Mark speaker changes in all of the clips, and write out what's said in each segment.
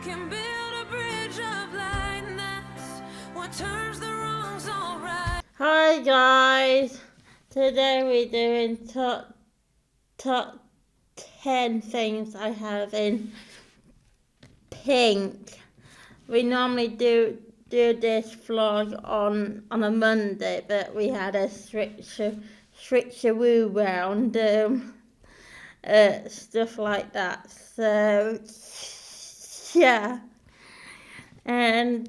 Speaker 1: can build a bridge of light, and that's what turns the wrongs all right.
Speaker 2: Hi guys, today we're doing top 10 things I have in pink. We normally do this vlog on a Monday, but we had a switcheroo round, stuff like that. So yeah, and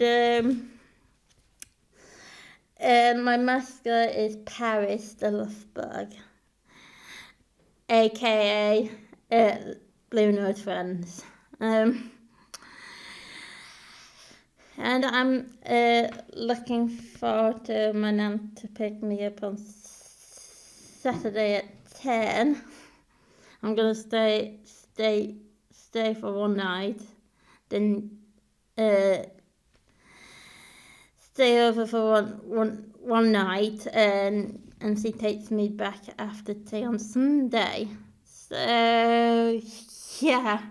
Speaker 2: my mascot is Paris the Lovebug, aka Blue Nose Friends. And I'm looking forward to my nan to pick me up on Saturday at 10. I'm gonna stay for one night, then stay over for one night, and she takes me back after tea on Sunday. So yeah.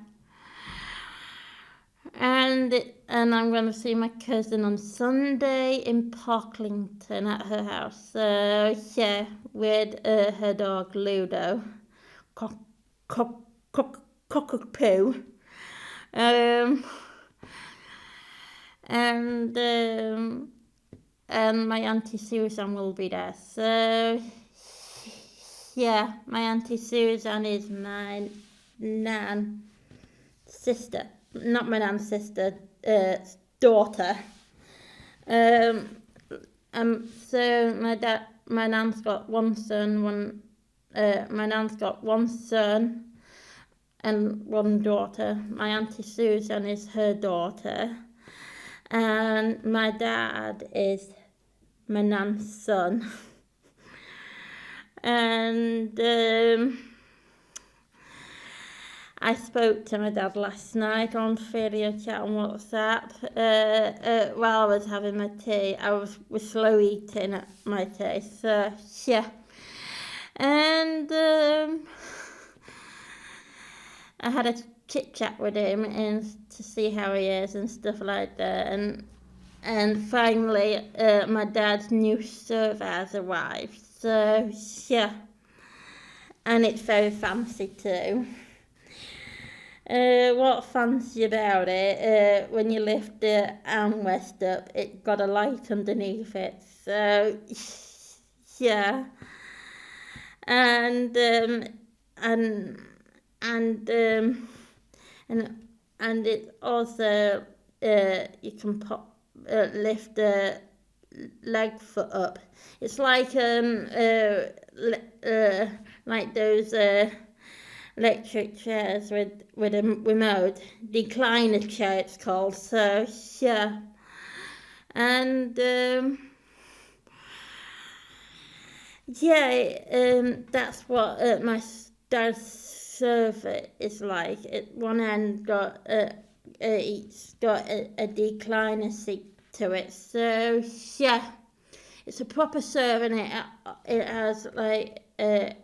Speaker 2: And I'm going to see my cousin on Sunday in Parklington at her house. So yeah, with her dog Ludo, cockapoo, and my auntie Susan will be there. So yeah, my auntie Susan is my nan's sister. Not my nan's sister, daughter. So my nan's got one son, my nan's got one son and one daughter. My auntie Susan is her daughter, and my dad is my nan's son. And I spoke to my dad last night on video chat on WhatsApp while I was having my tea. I was slow eating at my tea, so yeah. And I had a chit chat with him and to see how he is and stuff like that. And finally, my dad's new server has arrived. So yeah, and it's very fancy too. What fancy about it, when you lift the armrest up, it got a light underneath it, so yeah. And it also you can lift the leg foot up. It's like those electric chairs with a remote, recliner chair it's called. So yeah, and that's what my dad's sofa is like. At one end it's got a recliner seat to it. So yeah, it's a proper sofa, and it has like a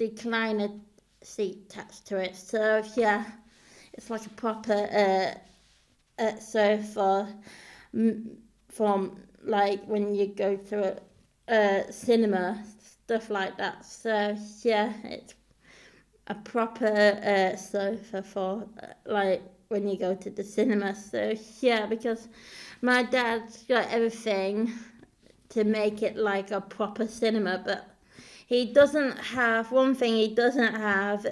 Speaker 2: recliner seat attached to it. So yeah, it's like a proper sofa from like when you go to a cinema, stuff like that. So yeah, it's a proper sofa for like when you go to the cinema. So yeah, because my dad's got everything to make it like a proper cinema, but he doesn't have, one thing he doesn't have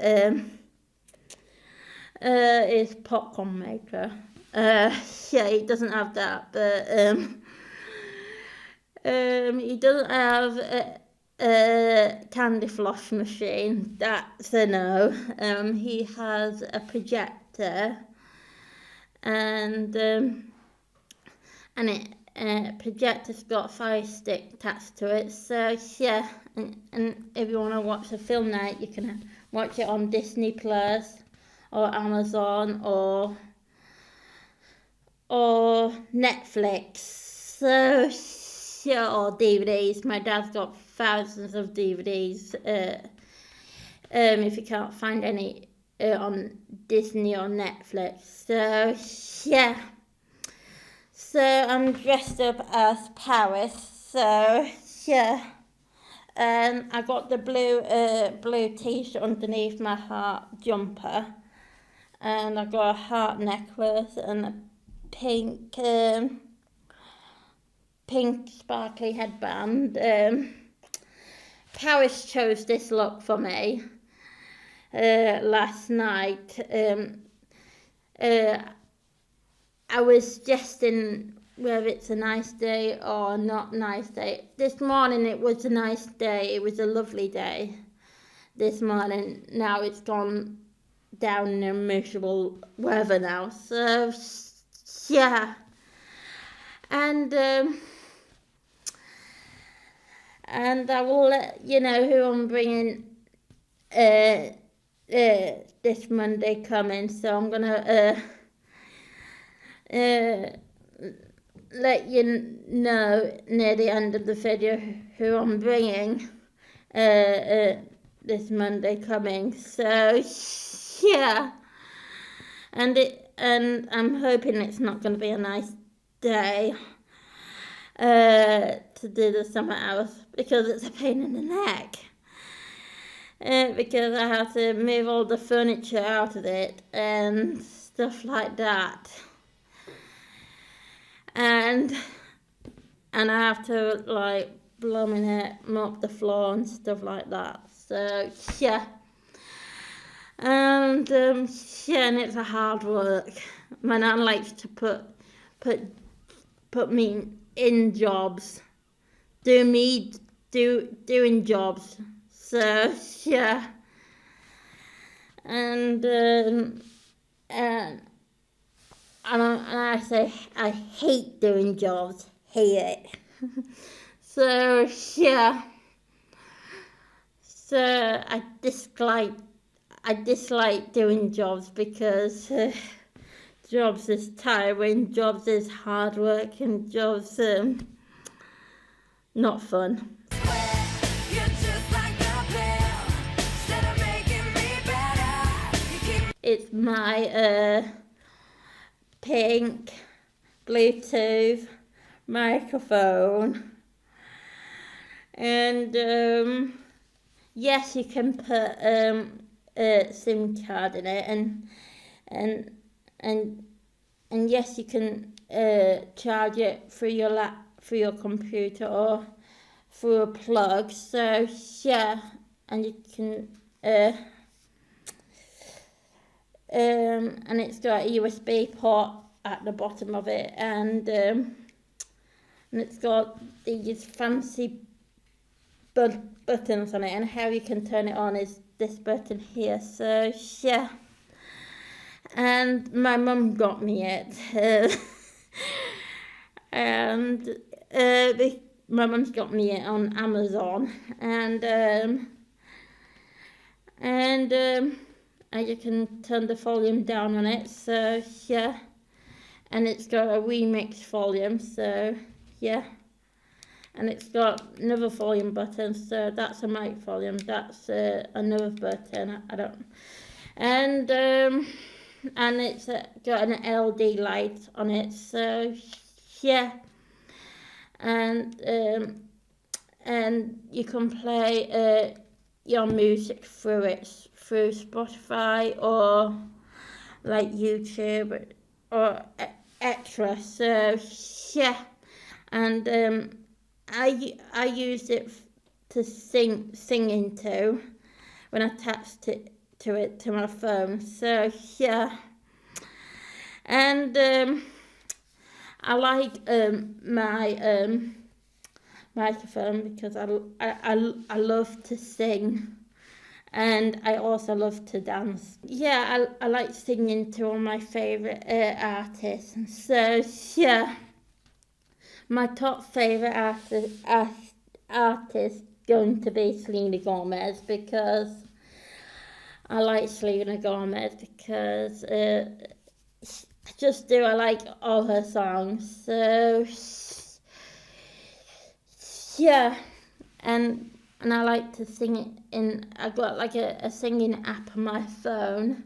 Speaker 2: is popcorn maker. Yeah, he doesn't have that, but he doesn't have a candy floss machine. That's a no. He has a projector, and it projector's got a fire stick attached to it. So yeah, and if you want to watch a film night, you can watch it on Disney Plus or Amazon or Netflix. So yeah, or DVDs. My dad's got thousands of DVDs. If you can't find any on Disney or Netflix. So yeah. So I'm dressed up as Paris. So yeah. I got the blue t-shirt underneath my heart jumper, and I got a heart necklace and a pink sparkly headband. Paris chose this look for me last night. I was suggesting whether it's a nice day or not nice day. This morning it was a nice day. It was a lovely day this morning. Now it's gone down in miserable weather now. So yeah. And I will let you know who I'm bringing this Monday coming. So I'm gonna let you know near the end of the video who I'm bringing this Monday coming. So yeah, and I'm hoping it's not going to be a nice day to do the summer house, because it's a pain in the neck. Because I have to move all the furniture out of it and stuff like that. And I have to like blooming it, mop the floor and stuff like that. So yeah. And yeah, and it's a hard work. My nan likes to put me in jobs, doing jobs. So yeah. And I say I hate doing jobs, hate it. So yeah. So I dislike doing jobs because jobs is tiring, jobs is hard work, and jobs not fun. It's my pink Bluetooth microphone, and yes, you can put a SIM card in it, and yes, you can charge it through your computer or through a plug. So yeah, and you can and it's got a USB port at the bottom of it, and it's got these fancy buttons on it, and how you can turn it on is this button here. So yeah, and my mum got me it, and my mum's got me it on Amazon, and you can turn the volume down on it. So yeah, and it's got a remix volume. So yeah. And it's got another volume button, so that's a mic volume, that's another button, I don't, and it's got an LED light on it. So yeah, and you can play your music through it, through Spotify or like YouTube or extra. So yeah, and I use it to sing into when I attached it to my phone. So yeah, and I like my microphone because I love to sing, and I also love to dance. Yeah, I like singing to all my favourite artists. So yeah. My top favourite artist going to be Selena Gomez, because I like Selena Gomez because I like all her songs. So yeah, and I like to sing it in. I got like a singing app on my phone,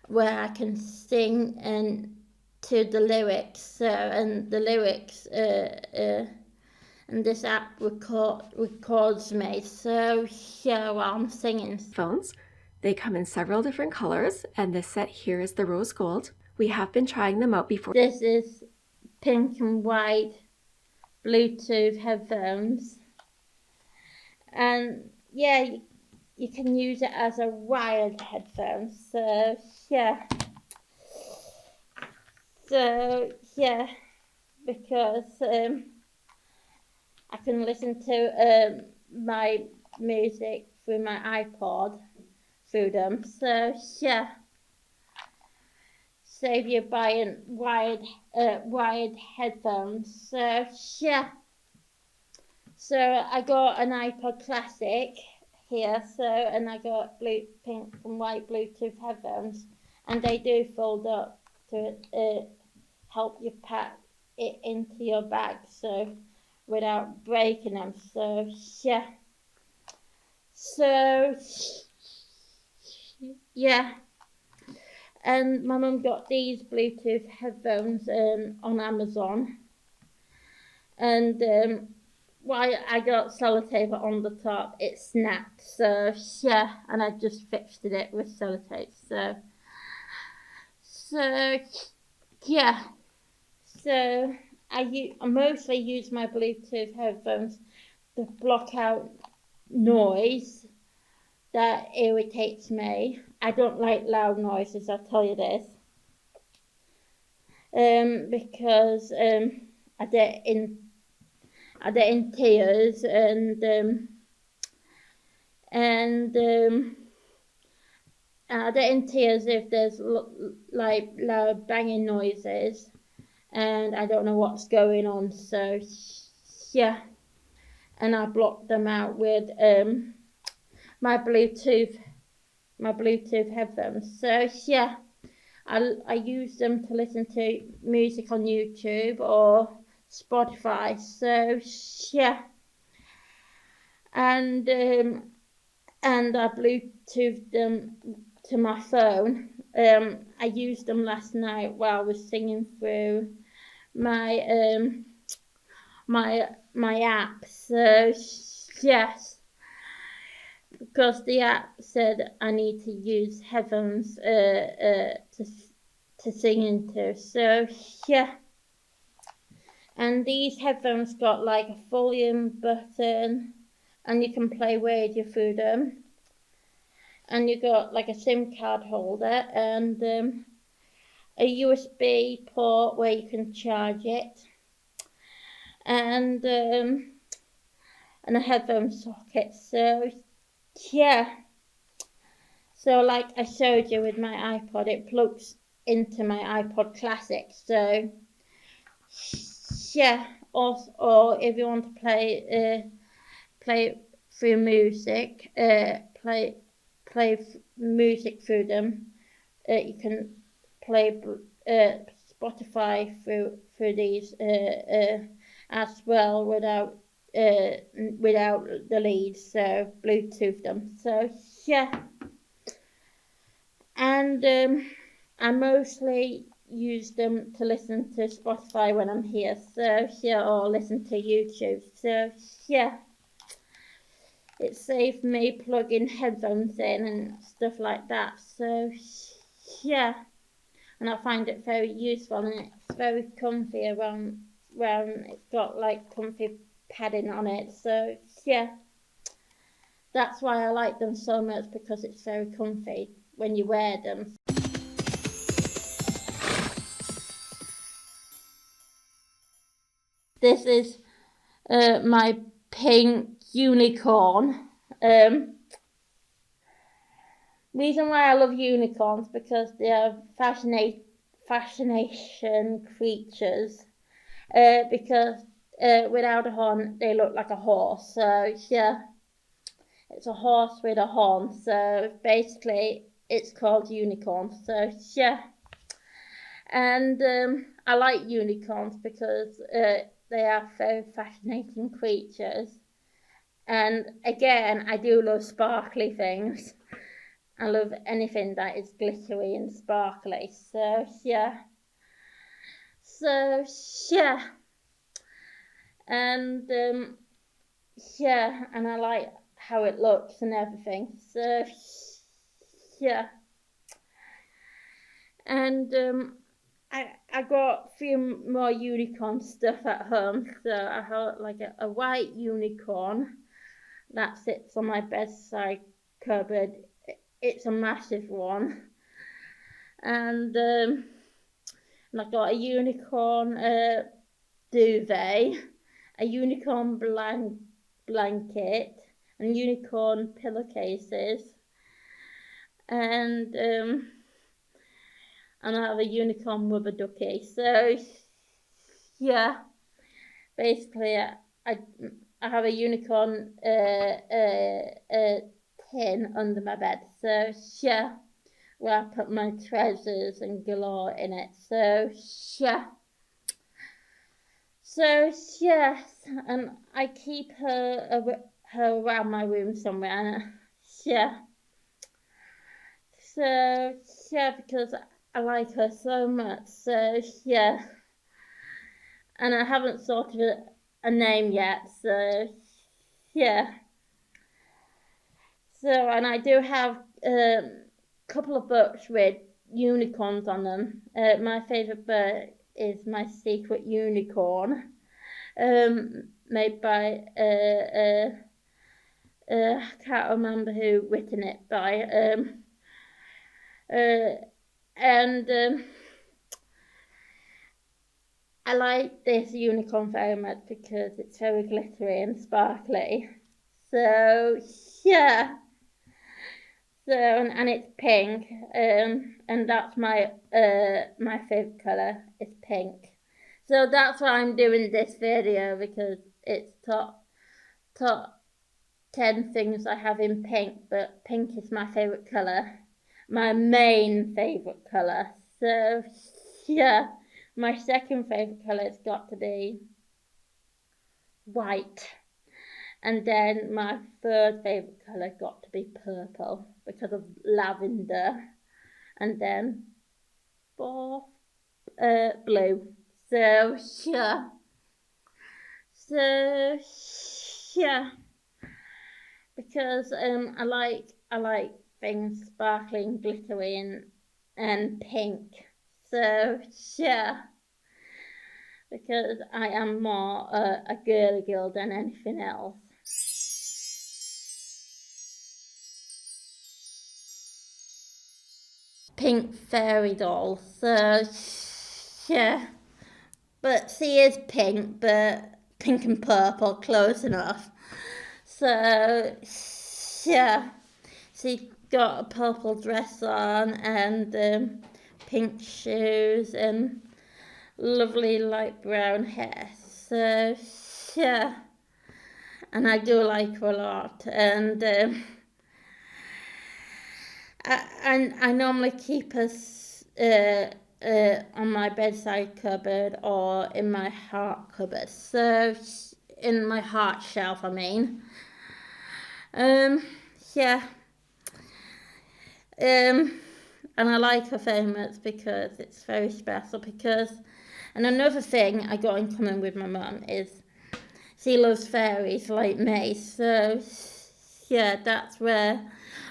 Speaker 2: where I can sing and to the lyrics. So, and the lyrics, and this app records me. So yeah, while I'm singing.
Speaker 3: Phones. They come in several different colors, and this set here is the rose gold. We have been trying them out before.
Speaker 2: This is pink and white Bluetooth headphones, and yeah, you can use it as a wired headphone. So yeah, because I can listen to my music through my iPod through them. So yeah, save you buying wired headphones. So yeah, so I got an iPod Classic here. So and I got pink and white Bluetooth headphones, and they do fold up to help you pack it into your bag. So without breaking them. So yeah. So yeah, and my mum got these Bluetooth headphones on Amazon, and while I got sellotape on the top, it snapped. So yeah, and I just fixed it with sellotape. So yeah, so I mostly use my Bluetooth headphones to block out noise that irritates me. I don't like loud noises, I'll tell you this. Because I get in tears, and I get in tears if there's like loud banging noises, and I don't know what's going on. So yeah, and I block them out with my Bluetooth headphones. So yeah, I use them to listen to music on YouTube or Spotify. So yeah, and I Bluetooth them to my phone. I used them last night while I was singing through my my app. So yes, because the app said I need to use headphones to sing into. So yeah, and these headphones got like a volume button, and you can play radio through them. And you got like a SIM card holder and a USB port where you can charge it, and a headphone socket. So yeah, so like I showed you with my iPod, it plugs into my iPod Classic. So yeah, or if you want to play through music, play music through them, you can play Spotify through these as well without the leads. So Bluetooth them. So yeah, and I mostly use them to listen to Spotify when I'm here. So yeah, or listen to YouTube. So yeah, it saved me plugging headphones in and stuff like that. So yeah, and I find it very useful, and it's very comfy around. It's got like comfy padding on it. So yeah, that's why I like them so much, because it's very comfy when you wear them. This is my pink unicorn. Reason why I love unicorns, because they are fascination creatures. Because without a horn, they look like a horse. So yeah, it's a horse with a horn. So basically, it's called unicorn. So yeah, and I like unicorns because they are very fascinating creatures. And again, I do love sparkly things. I love anything that is glittery and sparkly. So yeah. And yeah, and I like how it looks and everything. So yeah. And I got a few more unicorn stuff at home. So I have like a white unicorn that sits on my bedside cupboard. It's a massive one. And I got a unicorn duvet, a unicorn blanket, and unicorn pillowcases, and I have a unicorn rubber ducky. So yeah, basically I have a unicorn tin under my bed. So yeah, where I put my treasures and galore in it. So yeah. So yes, and I keep her around my room somewhere. And, yeah. So yeah, because I like her so much. So yeah, and I haven't sorted a name yet. So yeah. So and I do have a couple of books with unicorns on them. My favourite book is My Secret Unicorn, made by I can't remember who written it by, and I like this unicorn very much because it's very glittery and sparkly. So yeah. So and it's pink, and that's my favorite color. It's pink. So that's why I'm doing this video, because it's top 10 things I have in pink, but pink is my favorite color, my main favorite color. So yeah, my second favorite color has got to be white. And then my third favourite colour got to be purple because of lavender. And then fourth, blue. So yeah. So yeah. Because I like things sparkling, glittery, and pink. So yeah. Because I am more a girly girl than anything else. Pink fairy doll. So yeah, but she is pink, but pink and purple, close enough. So yeah, she got a purple dress on and pink shoes and lovely light brown hair. So yeah, and I do like her a lot. And I normally keep us on my bedside cupboard or in my heart cupboard. So in my heart shelf, I mean. Yeah. And I like her very much because it's very special. And another thing I got in common with my mum is she loves fairies like me. So yeah, that's where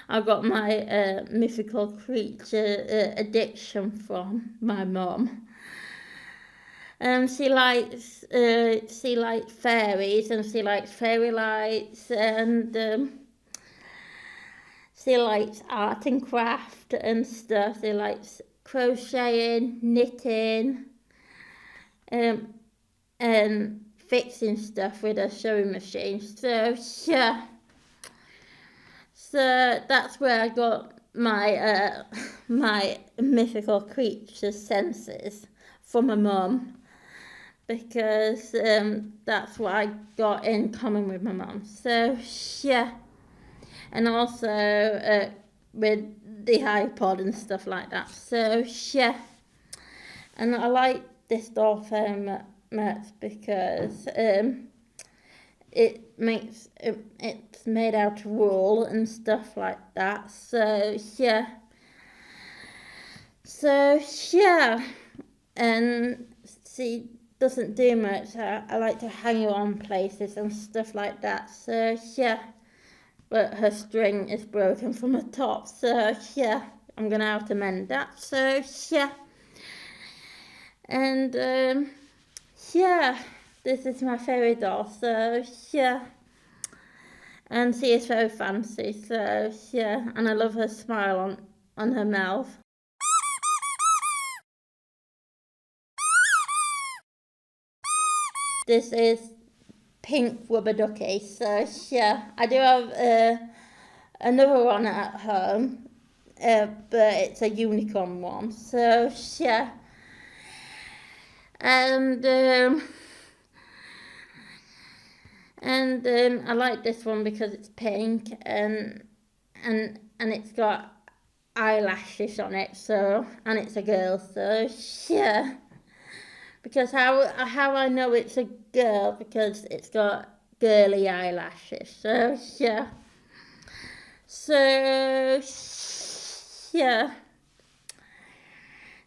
Speaker 2: I got my mythical creature addiction from my mum. She likes fairies, and she likes fairy lights, and she likes art and craft and stuff. She likes crocheting, knitting, and fixing stuff with a sewing machine. So yeah. So that's where I got my my mythical creature senses from my mum, because that's what I got in common with my mum. So yeah, and also with the iPod and stuff like that. So yeah, and I like this doll very much because it's made out of wool and stuff like that. So yeah, and she doesn't do much. I like to hang her on places and stuff like that. So yeah, but her string is broken from the top. So yeah, I'm gonna have to mend that. So yeah, and yeah, this is my fairy doll. So yeah. And she is very fancy, so yeah, and I love her smile on her mouth. This is pink rubber ducky, so yeah, I do have another one at home, but it's a unicorn one, so yeah. And I like this one because it's pink and it's got eyelashes on it, so, and it's a girl, so yeah. Because how I know it's a girl, because it's got girly eyelashes, so yeah. So yeah.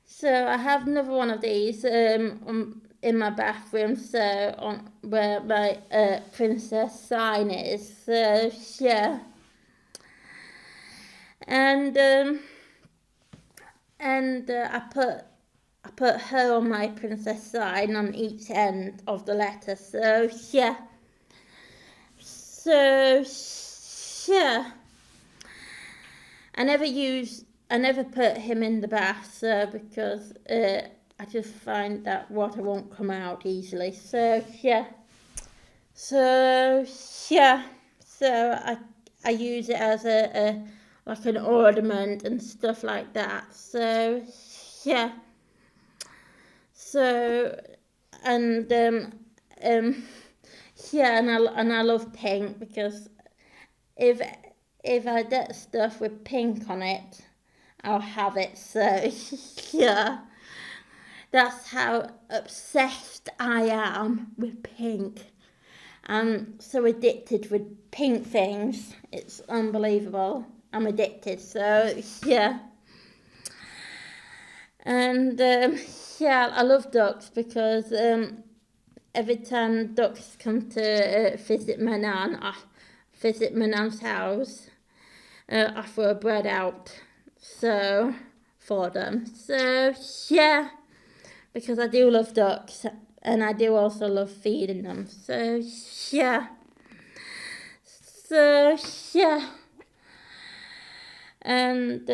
Speaker 2: So I have another one of these in my bathroom, so on where my princess sign is. So yeah. And I put her on my princess sign on each end of the letter. So yeah. So yeah. I never put him in the bath, so because I just find that water won't come out easily. So yeah. So yeah. So I use it as a like an ornament and stuff like that. So yeah. So and yeah, and I love pink, because if I get stuff with pink on it, I'll have it. So yeah, that's how obsessed I am with pink. I'm so addicted with pink things. It's unbelievable. I'm addicted. So yeah. And yeah, I love ducks, because every time ducks come to visit my nan's house, I throw bread out for them. So yeah, because I do love ducks, and I do also love feeding them. So yeah. So yeah. And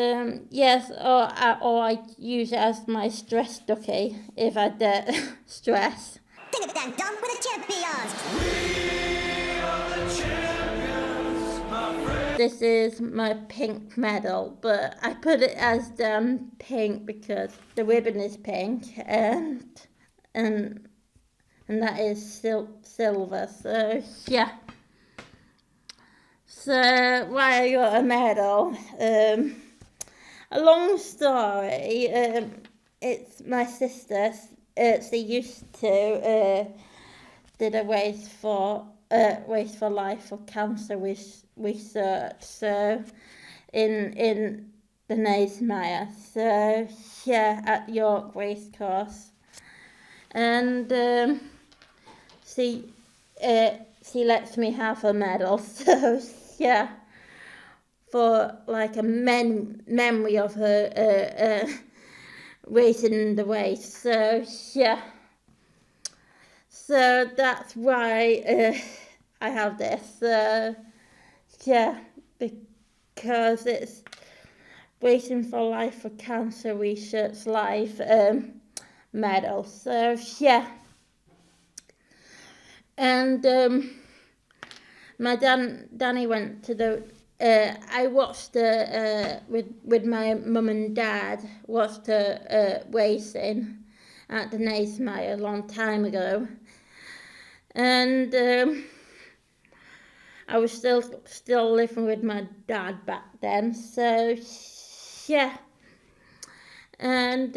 Speaker 2: yes, or I use it as my stress ducky if I get stress.
Speaker 4: Think of it then, Dom, we're the champions!
Speaker 2: This is my pink medal, but I put it as pink because the ribbon is pink, and that is silver. So yeah. So why I got a medal? A long story. It's my sister. She used to did a race for life for cancer research. So in the Naysmire. So yeah, at York Racecourse, and she lets me have a medal. So yeah, for like a memory of her racing the race. So yeah. So that's why I have this. Yeah, because it's Waiting for Life for Cancer Research Life medal. So yeah. And my Danny went to the. I watched with my mum and dad. Watched racing at the Naysmire a long time ago, and I was still living with my dad back then. So yeah. And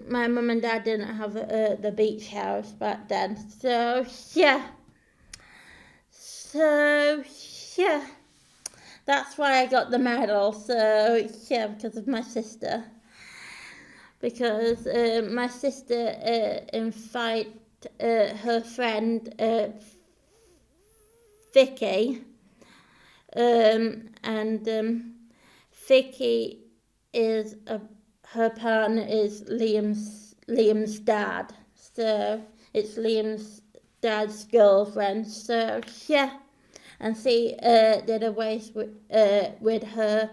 Speaker 2: my mum and dad didn't have the beach house back then. So yeah. So yeah, that's why I got the medal. So yeah, because of my sister. Because my sister invited her friend Vicky, and Vicky is her partner is Liam's dad, so it's Liam's dad's girlfriend. So yeah, and she did a race with her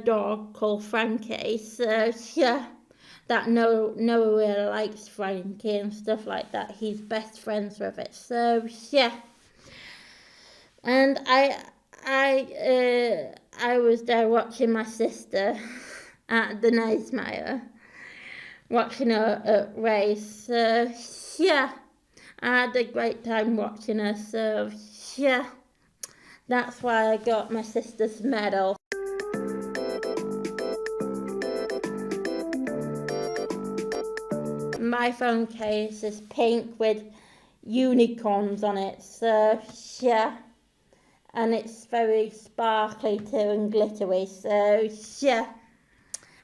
Speaker 2: dog called Frankie. So yeah, that Noah really likes Frankie and stuff like that. He's best friends with it. So yeah, and I was there watching my sister at the Nightmare, watching her race. So yeah, I had a great time watching her. So yeah, that's why I got my sister's medal. My phone case is pink with unicorns on it, so yeah, and it's very sparkly too and glittery, so yeah,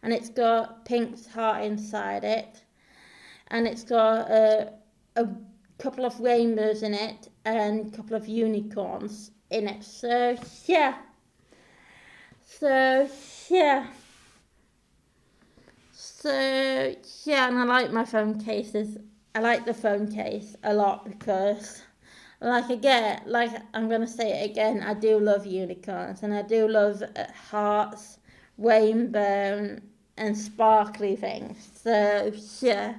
Speaker 2: and it's got Pink's heart inside it, and it's got a couple of rainbows in it and a couple of unicorns in it, so yeah, so yeah. So yeah, and I like my phone cases. I like the phone case a lot because, like I'm gonna say it again, I do love unicorns and I do love hearts, rainbow, and sparkly things. So yeah,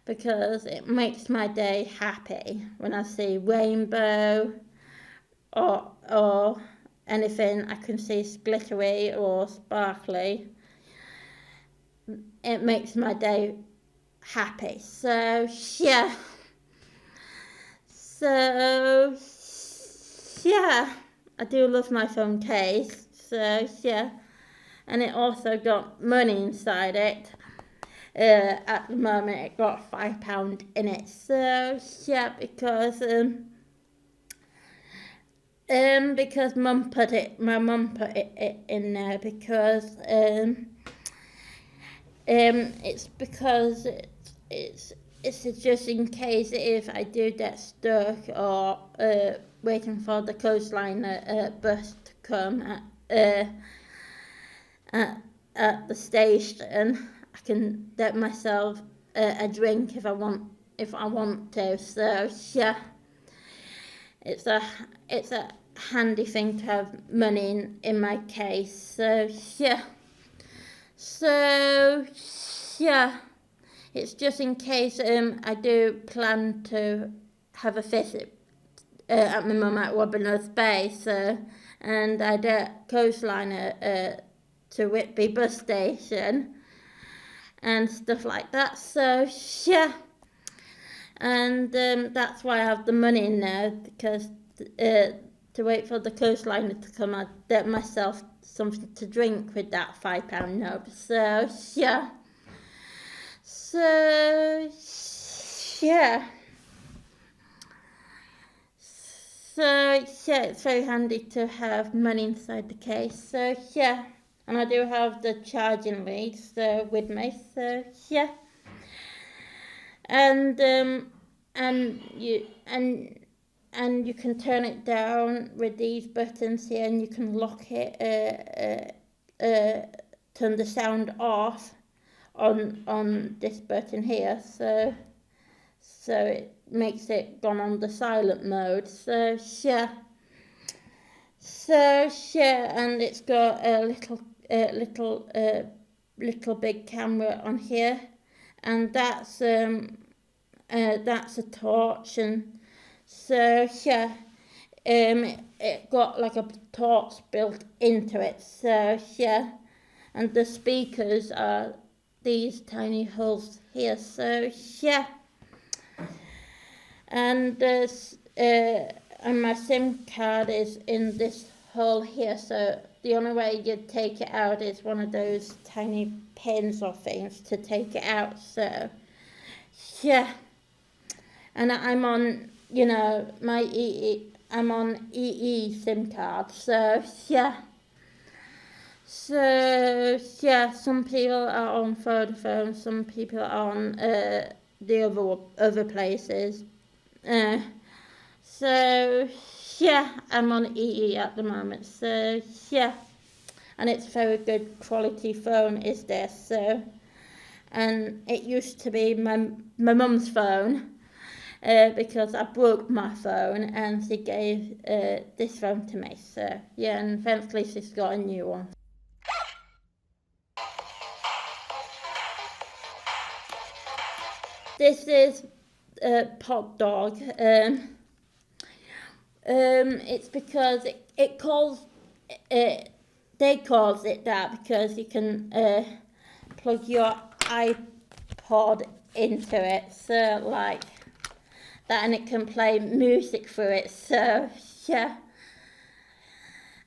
Speaker 2: because it makes my day happy when I see rainbow or anything I can see glittery or sparkly. It makes my day happy. So yeah. So yeah, I do love my phone case. So yeah, and it also got money inside it. At the moment, it got £5 in it. So yeah, because my mum put it in there because it's because it's just in case if I do get stuck or waiting for the coastline bus to come at the station, I can get myself a drink if I want to. So yeah, it's a handy thing to have money in my case. So yeah. So yeah, it's just in case I do plan to have a visit at my mum at Wobbenorth Bay, and I get coastliner to Whitby bus station and stuff like that. So yeah, and that's why I have the money in there because to wait for the coastliner to come, I'd get myself something to drink with that £5 note. So yeah. So yeah. So yeah, it's very handy to have money inside the case. So yeah, and I do have the charging leads with me. So yeah, and you can turn it down with these buttons here, and you can lock it. Turn the sound off on this button here. So it makes it gone on the silent mode. So yeah. So yeah, and it's got a little big camera on here, and that's a torch, and so yeah, it got like a torch built into it. So yeah, and the speakers are these tiny holes here. So yeah. And this and my SIM card is in this hole here, so the only way you take it out is one of those tiny pins or things to take it out. So yeah, and I'm on my I'm on EE SIM card, so yeah. So yeah, some people are on Vodafone, some people are on the other places. So yeah, I'm on EE at the moment. So yeah, and it's a very good quality phone, is this? So, and it used to be my mum's phone. Because I broke my phone and she gave this phone to me. So yeah, and eventually she's got a new one. This is Pot Dog. It's because it calls they calls it that because you can plug your iPod into it. So like that, and it can play music through it, so yeah.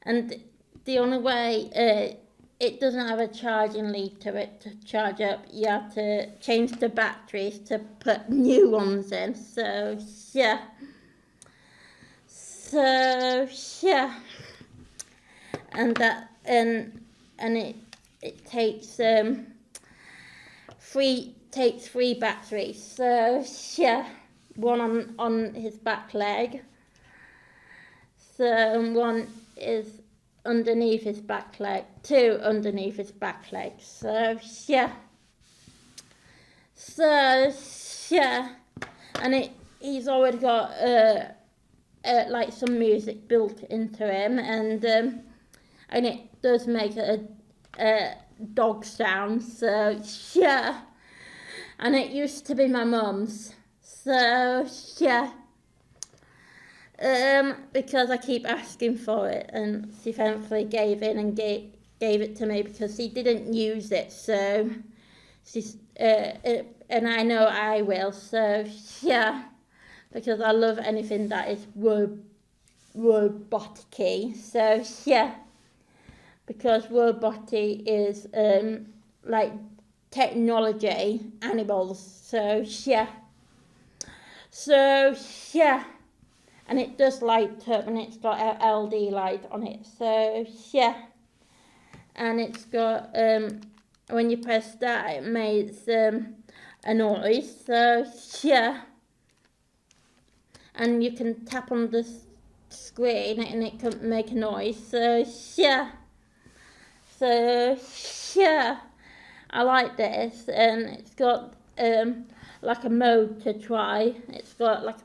Speaker 2: And the only way it doesn't have a charging lead to it to charge up, you have to change the batteries to put new ones in, so yeah. So yeah, and that and it takes three batteries, so yeah. One on his back leg, so one is underneath his back leg, two underneath his back leg, so yeah. So yeah, and he's already got like some music built into him, and it does make a dog sound, so yeah. And it used to be my mum's. So yeah, because I keep asking for it, and she eventually gave in and gave it to me because she didn't use it. So she's and I know I will. So yeah, because I love anything that is robotic-y. So yeah, because robotic is like technology, animals. So yeah. So yeah, and it does light up, and it's got a LED light on it. So yeah, and it's got when you press that, it makes a noise. So yeah, and you can tap on the screen, and it can make a noise. So yeah, I like this, and it's got like a mode to try. It's got like a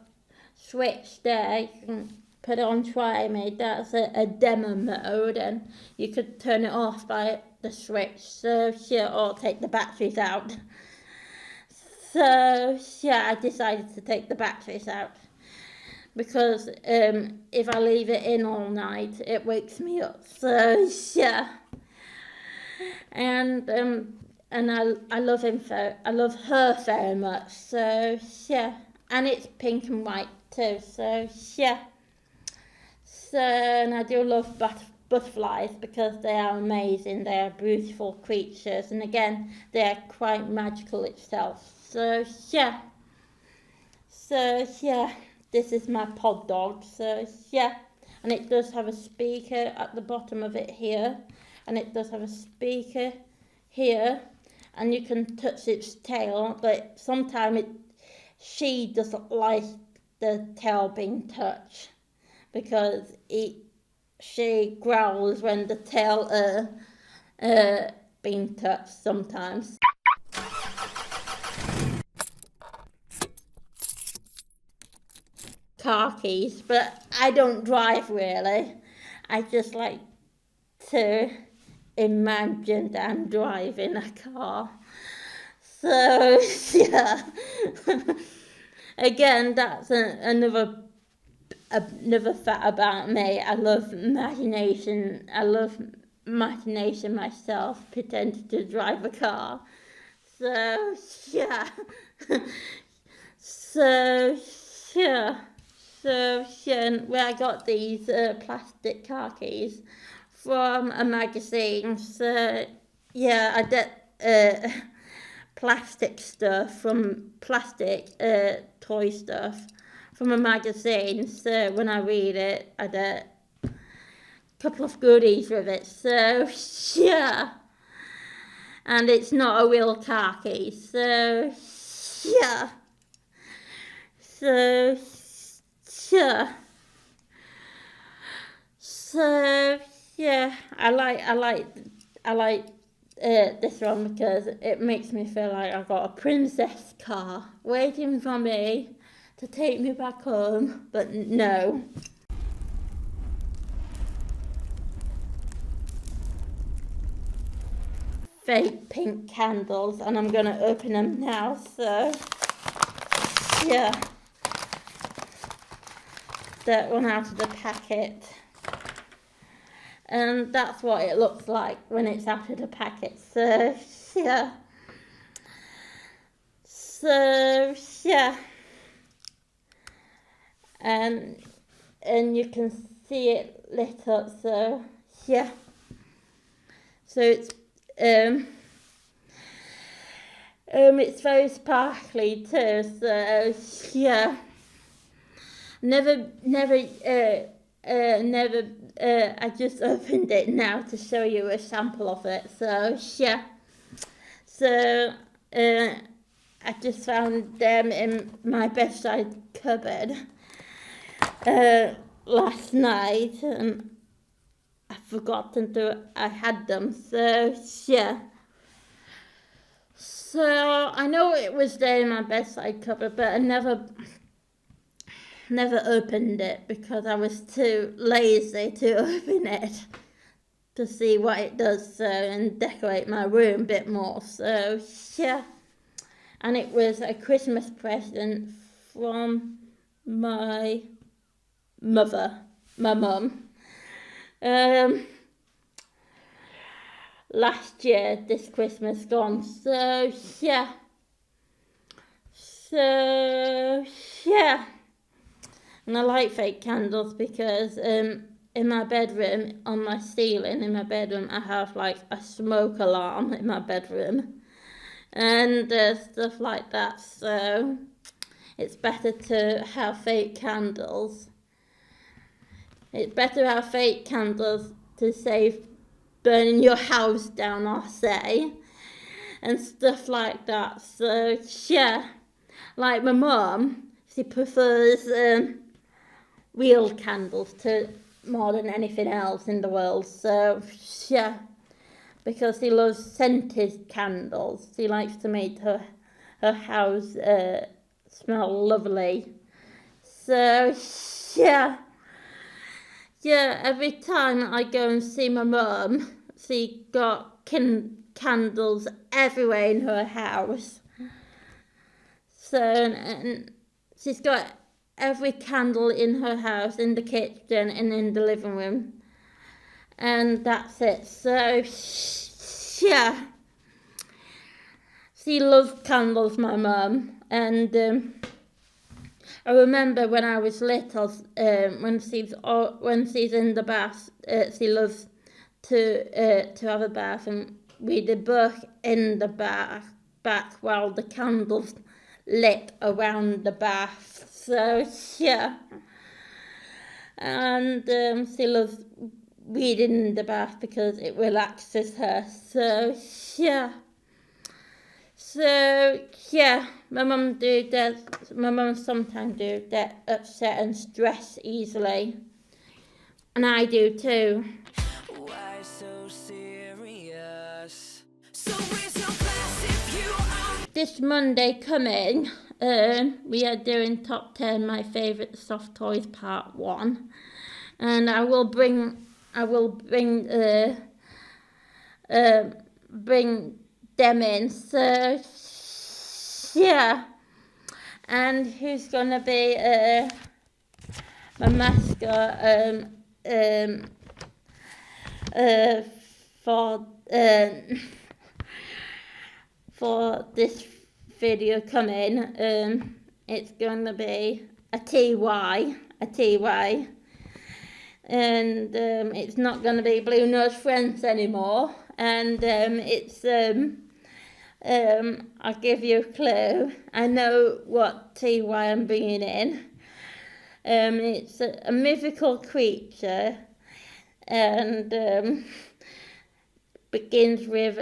Speaker 2: switch there. You can put it on try me. That's a demo mode, and you could turn it off by the switch. So yeah, or take the batteries out. So yeah, I decided to take the batteries out because if I leave it in all night, it wakes me up. So yeah, and I love him I love her very much. So yeah, and it's pink and white too. So yeah. So and I do love butterflies because they are amazing. They are beautiful creatures, and again, they are quite magical itself. So yeah. So yeah, this is my pod dog. So yeah, and it does have a speaker at the bottom of it here, and it does have a speaker here, and you can touch its tail, but sometimes she doesn't like the tail being touched because she growls when the tail being touched sometimes. Car keys, but I don't drive really. I just like to imagine that I'm driving a car. So yeah, again, that's another fact about me. I love imagination. I love imagination myself, pretending to drive a car. So yeah, so yeah. So yeah, where I got these plastic car keys from a magazine. So yeah, I get plastic stuff from plastic toy stuff from a magazine, so when I read it, I get a couple of goodies with it, so yeah. And it's not a real car key, so yeah. So yeah. So yeah, I like this one because it makes me feel like I've got a princess car waiting for me to take me back home, but no. Fake pink candles, and I'm gonna open them now, so yeah. That one out of the packet. And that's what it looks like when it's out of the packet, so yeah. So yeah. And you can see it lit up, so yeah. So it's very sparkly too, so yeah. I just opened it now to show you a sample of it, so yeah. So I just found them in my bedside cupboard last night, and I've forgotten I had them, so yeah. So I know it was there in my bedside cupboard, but I never opened it because I was too lazy to open it to see what it does, and decorate my room a bit more, so yeah. And it was a Christmas present from my mum. Last year, this Christmas gone, so yeah. So yeah. And I like fake candles because in my bedroom, on my ceiling in my bedroom, I have like a smoke alarm in my bedroom and stuff like that. So it's better to have fake candles. It's better to have fake candles to save burning your house down, I say, and stuff like that. So yeah, like my mum, she prefers real candles to more than anything else in the world, so yeah, because she loves scented candles. She likes to make her house smell lovely, so yeah, every time I go and see my mum, she got candles everywhere in her house, so and she's got every candle in her house, in the kitchen and in the living room, and that's it. So yeah, she loves candles, my mum, and I remember when I was little, when she's in the bath, she loves to have a bath, and we did both in the bath while the candles lit around the bath. So yeah, and she loves reading in the bath because it relaxes her. So yeah, my mum sometimes do get upset and stressed easily, and I do too.
Speaker 1: Why so serious? So raise your glass if you are.
Speaker 2: This Monday coming, we are doing Top 10 My Favourite Soft Toys Part 1, and I will bring them in, so yeah. And who's gonna be my mascot for this video coming, it's gonna be a TY, and it's not gonna be Blue Nose Friends anymore, and it's I'll give you a clue. I know what TY I'm bringing in. It's a mythical creature, and begins with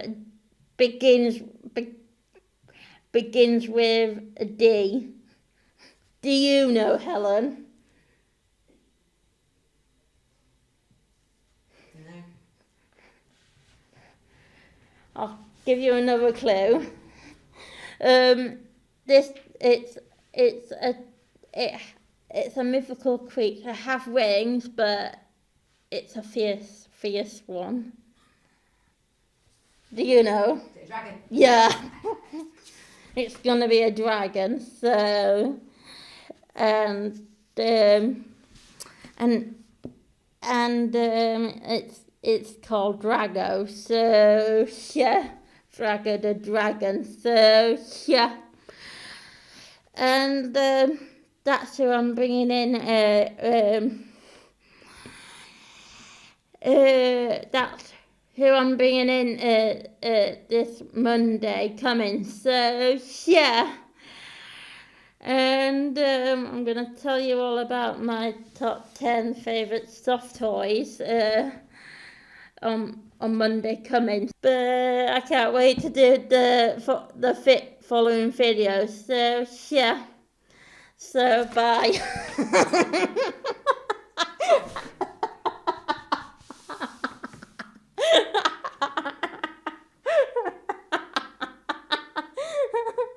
Speaker 2: a D. Do you know, Helen?
Speaker 5: No.
Speaker 2: I'll give you another clue. It's a mythical creature. It has wings, but it's a fierce one. Do you know?
Speaker 5: Is it a dragon?
Speaker 2: Yeah. It's gonna be a dragon. So, and it's called Drago. So yeah, Drago the dragon. So yeah, and that's who I'm bringing in. That's who I'm bringing in this Monday coming. So yeah. And I'm going to tell you all about my top 10 favourite soft toys on Monday coming. But I can't wait to do the following videos. So yeah. So bye.